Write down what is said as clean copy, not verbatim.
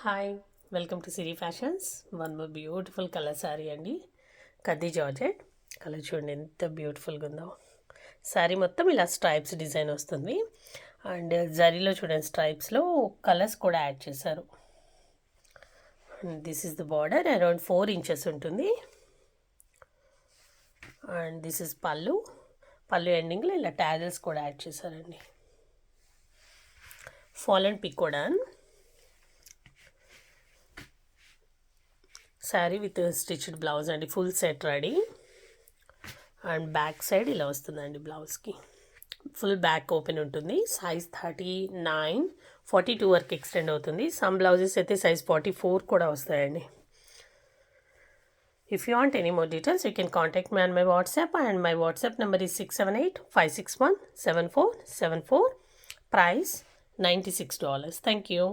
Hi, welcome to Siri fashions. One more beautiful colour sari అండి. కద్దీ georgette colour చూడండి ఎంత బ్యూటిఫుల్గా ఉందో. శారీ మొత్తం ఇలా స్ట్రైప్స్ డిజైన్ వస్తుంది. అండ్ జరీలో చూడండి స్ట్రైప్స్లో కలర్స్ కూడా యాడ్ చేశారు. This is the border, around 4 inches ఉంటుంది. అండ్ దిస్ ఇస్ పళ్ళు ఎండింగ్లో ఇలా టాజల్స్ కూడా యాడ్ చేశారండి. Fall and pico done sari with stitched blouse అండి, full set ready. And back side ఇలా వస్తుందండి. బ్లౌజ్కి ఫుల్ బ్యాక్ ఓపెన్ ఉంటుంది. సైజ్ 39, 42 వరకు ఎక్స్టెండ్ అవుతుంది. సమ్ బ్లౌజెస్ అయితే సైజ్ 44 కూడా వస్తాయండి. If you want any more details, you can contact me on my WhatsApp, and my WhatsApp number is 678-561-7474. Price $96. Thank you.